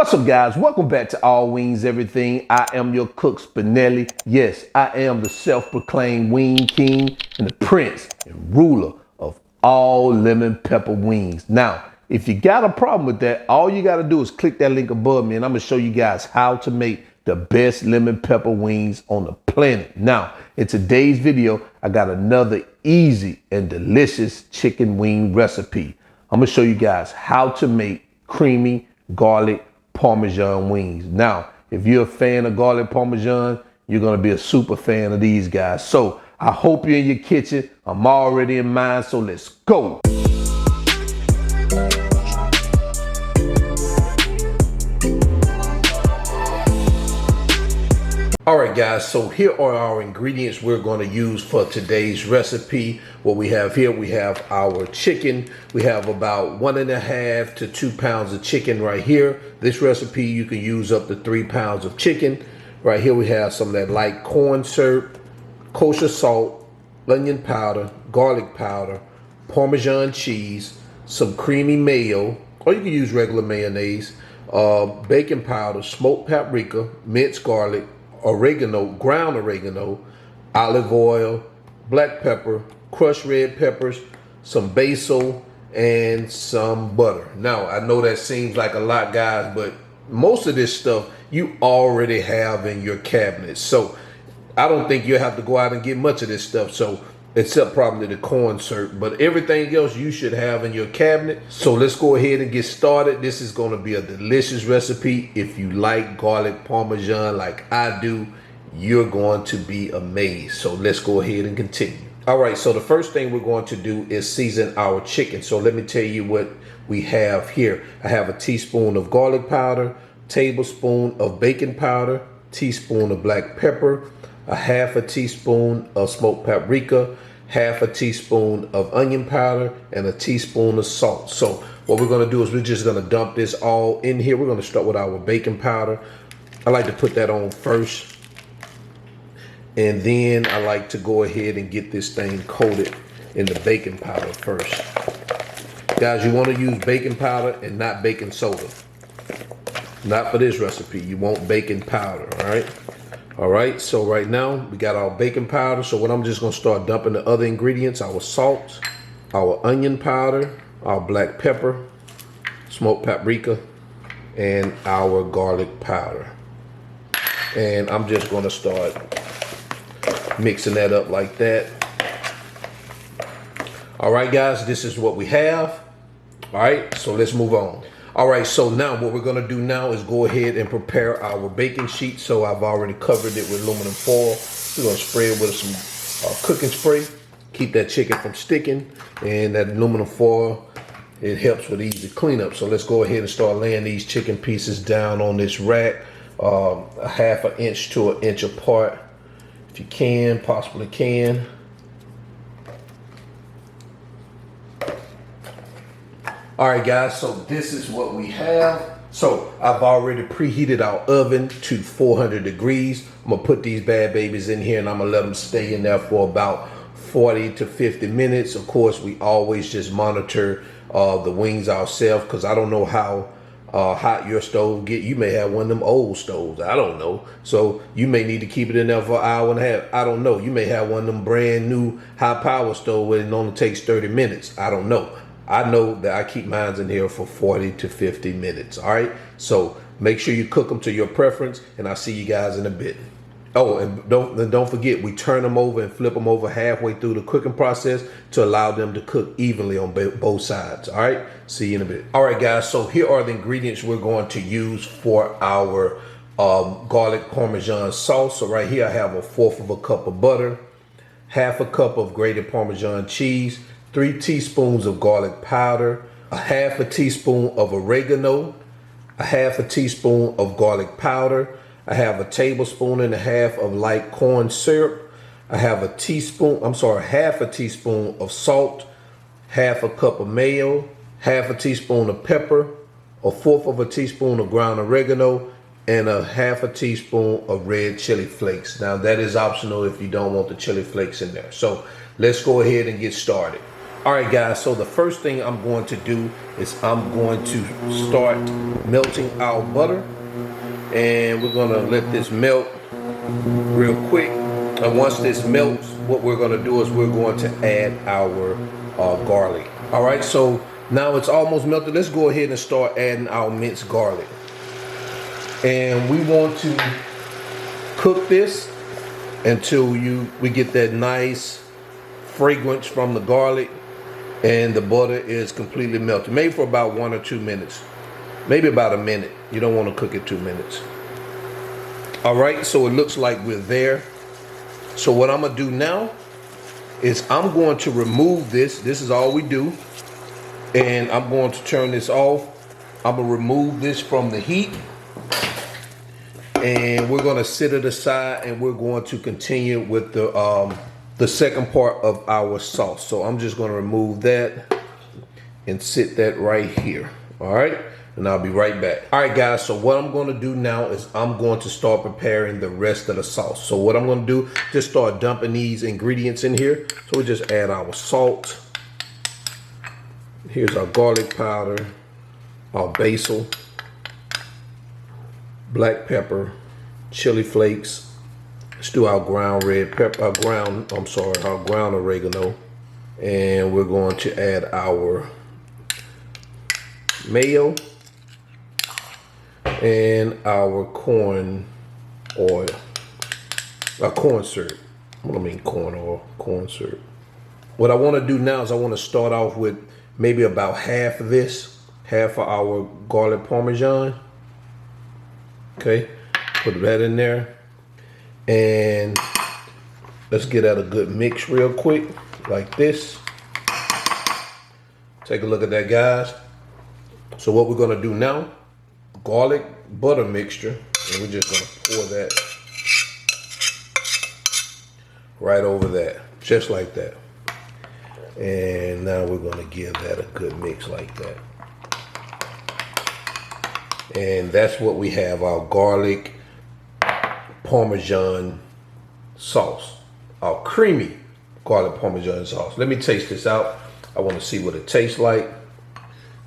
What's up, guys? Welcome back to All Wings Everything. I am your cook, Spinelli. Yes, I am the self-proclaimed wing king and the prince and ruler of all lemon pepper wings. Now, if you got a problem with that, all you got to do is click that link above me and I'm going to show you guys how to make the best lemon pepper wings on the planet. Now, in today's video, I got another easy and delicious chicken wing recipe. I'm going to show you guys how to make creamy garlic Parmesan wings. Now, if you're a fan of garlic Parmesan, you're going to be a super fan of these guys. So I hope you're in your kitchen. I'm already in mine, so let's go. All right, guys, so here are our ingredients we're going to use for today's recipe. What we have here, we have our chicken. We have about 1.5 to 2 pounds of chicken right here. This recipe, you can use up to 3 pounds of chicken. Right here, we have some of that light corn syrup, kosher salt, onion powder, garlic powder, Parmesan cheese, some creamy mayo, or you can use regular mayonnaise, baking powder, smoked paprika, minced garlic, oregano, ground oregano, olive oil, black pepper, crushed red peppers, some basil, and some butter. Now, I know that seems like a lot, guys, but most of this stuff you already have in your cabinet. So I don't think you have to go out and get much of this stuff. So except probably the corn syrup, but everything else you should have in your cabinet. So let's go ahead and get started. This is going to be a delicious recipe. If you like garlic Parmesan like I do, you're going to be amazed. So let's go ahead and continue. All right, so the first thing we're going to do is season our chicken. So let me tell you what we have here. I have a teaspoon of garlic powder, tablespoon of baking powder, teaspoon of black pepper, a half a teaspoon of smoked paprika, half a teaspoon of onion powder, and a teaspoon of salt. So what we're going to do is we're just going to dump this all in here. We're going to start with our baking powder. I like to put that on first, and then I like to go ahead and get this thing coated in the baking powder first. Guys, you want to use baking powder and not baking soda. Not for this recipe. You want baking powder, all right? All right, so right now we got our baking powder. So what I'm just gonna start dumping the other ingredients, our salt, our onion powder, our black pepper, smoked paprika, and our garlic powder. And I'm just gonna start mixing that up like that. All right, guys, this is what we have. All right, so let's move on. All right, so now what we're gonna do now is go ahead and prepare our baking sheet. So I've already covered it with aluminum foil. We're gonna spray it with some cooking spray, keep that chicken from sticking, and that aluminum foil, it helps with easy cleanup. So let's go ahead and start laying these chicken pieces down on this rack, a half an inch to an inch apart, if you can, possibly can. All right, guys, so this is what we have. So I've already preheated our oven to 400 degrees. I'm gonna put these bad babies in here and I'm gonna let them stay in there for about 40 to 50 minutes. Of course, we always just monitor the wings ourselves, because I don't know how hot your stove get. You may have one of them old stoves, I don't know. So you may need to keep it in there for an hour and a half. I don't know. You may have one of them brand new high power stove where it only takes 30 minutes. I don't know. I know that I keep mine in here for 40 to 50 minutes. All right, so make sure you cook them to your preference, and I'll see you guys in a bit. Oh, and don't forget, we turn them over and flip them over halfway through the cooking process to allow them to cook evenly on both sides. All right, see you in a bit. All right, guys, so here are the ingredients we're going to use for our garlic Parmesan sauce. So right here I have 1/4 cup of butter, 1/2 cup of grated Parmesan cheese, 3 teaspoons of garlic powder, a 1/2 teaspoon of oregano, a 1/2 teaspoon of garlic powder. I have 1.5 tablespoons of light corn syrup. I have 1/2 teaspoon of salt, 1/2 cup of mayo, 1/2 teaspoon of pepper, 1/4 teaspoon of ground oregano, and 1/2 teaspoon of red chili flakes. Now that is optional if you don't want the chili flakes in there. So let's go ahead and get started. All right, guys, so the first thing I'm going to do is I'm going to start melting our butter. And we're gonna let this melt real quick. And once this melts, what we're gonna do is we're going to add our garlic. All right, so now it's almost melted. Let's go ahead and start adding our minced garlic. And we want to cook this until we get that nice fragrance from the garlic and the butter is completely melted. Maybe for about 1 or 2 minutes. Maybe about a minute. You don't want to cook it 2 minutes. All right, so it looks like we're there. So what I'm gonna do now is I'm going to remove this. This is all we do. And I'm going to turn this off. I'm gonna remove this from the heat. And we're gonna sit it aside and we're going to continue with the second part of our sauce. So I'm just gonna remove that and sit that right here. All right, and I'll be right back. All right, guys, so what I'm gonna do now is I'm going to start preparing the rest of the sauce. So what I'm gonna do, just start dumping these ingredients in here. So we just add our salt. Here's our garlic powder, our basil, black pepper, chili flakes. Let's do our ground red pepper, our ground oregano. And we're going to add our mayo and our corn oil, our corn syrup. What I mean corn oil, corn syrup. What I want to do now is I want to start off with maybe about half of this, half of our garlic parmesan. Okay, put that in there. And let's get at a good mix real quick, like this. Take a look at that, guys. So what we're gonna do now, garlic butter mixture, and we're just gonna pour that right over that, just like that. And now we're gonna give that a good mix like that. And that's what we have, our garlic Parmesan sauce, our creamy garlic Parmesan sauce. Let me taste this out. I want to see what it tastes like,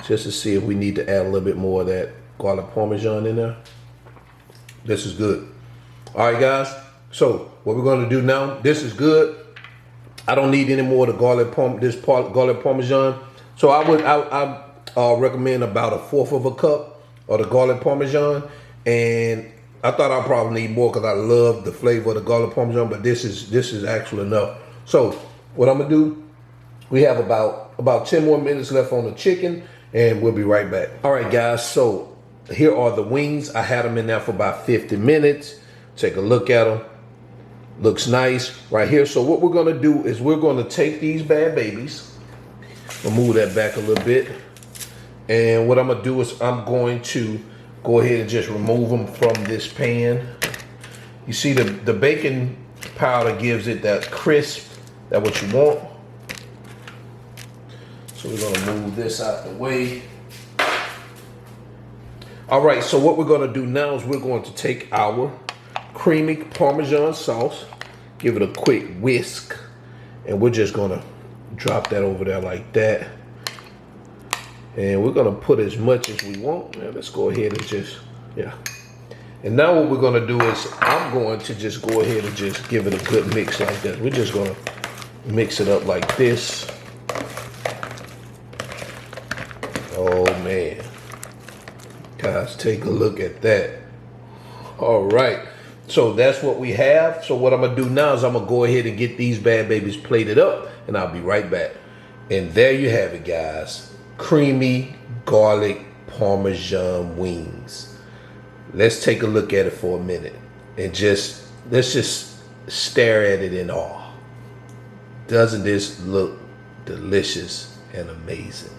just to see if we need to add a little bit more of that garlic Parmesan in there. This is good. All right, guys. So what we're going to do now, this is good. I don't need any more of the garlic Parmesan. So I recommend about 1/4 of a cup of the garlic Parmesan. And I thought I'd probably need more because I love the flavor of the garlic Parmesan, but this is actually enough. So what I'm gonna do, we have about 10 more minutes left on the chicken, and we'll be right back. All right, guys, so here are the wings. I had them in there for about 50 minutes. Take a look at them. Looks nice right here. So what we're gonna do is we're gonna take these bad babies, we'll move that back a little bit, and what I'm gonna do is I'm going to go ahead and just remove them from this pan. You see the bacon powder gives it that crisp, that's what you want. So we're gonna move this out the way. All right, so what we're gonna do now is we're going to take our creamy Parmesan sauce, give it a quick whisk, and we're just gonna drop that over there like that. And we're gonna put as much as we want. Now let's go ahead and just, yeah. And now what we're gonna do is I'm going to just go ahead and just give it a good mix like that. We're just gonna mix it up like this. Oh man. Guys, take a look at that. All right, so that's what we have. So what I'm gonna do now is I'm gonna go ahead and get these bad babies plated up, and I'll be right back. And there you have it, guys. Creamy garlic Parmesan wings. Let's take a look at it for a minute and let's just stare at it in awe. Doesn't this look delicious and amazing?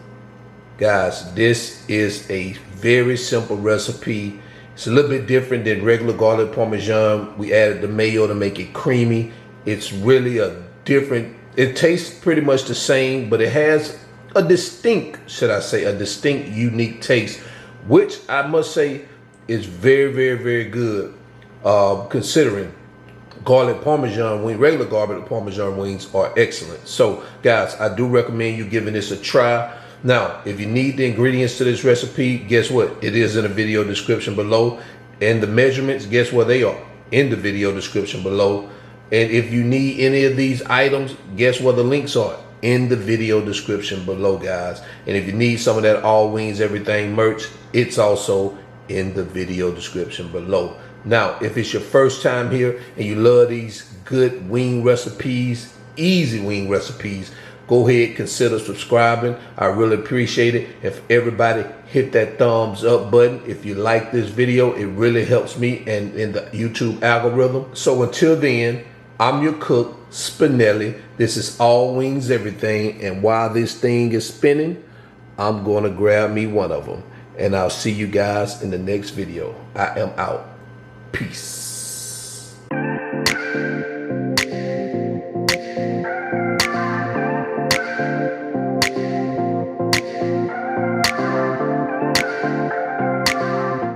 Guys, this is a very simple recipe. It's a little bit different than regular garlic Parmesan. We added the mayo to make it creamy. It's really a different, it tastes pretty much the same, but it has a distinct, should I say, a distinct, unique taste, which I must say is very, very, very good, considering garlic parmesan wing, regular garlic parmesan wings are excellent. So guys, I do recommend you giving this a try. Now, if you need the ingredients to this recipe, guess what? It is in the video description below. And the measurements, guess where they are? In the video description below. And if you need any of these items, guess where the links are? In the video description below, guys. And if you need some of that all wings everything merch, it's also in the video description below. Now, if it's your first time here and you love these good wing recipes, easy wing recipes, go ahead, consider subscribing. I really appreciate it. If everybody hit that thumbs up button, if you like this video, it really helps me and in the YouTube algorithm. So until then, I'm your cook, Spinelli. This is all wings everything. And while this thing is spinning, I'm going to grab me one of them. And I'll see you guys in the next video. I am out. Peace.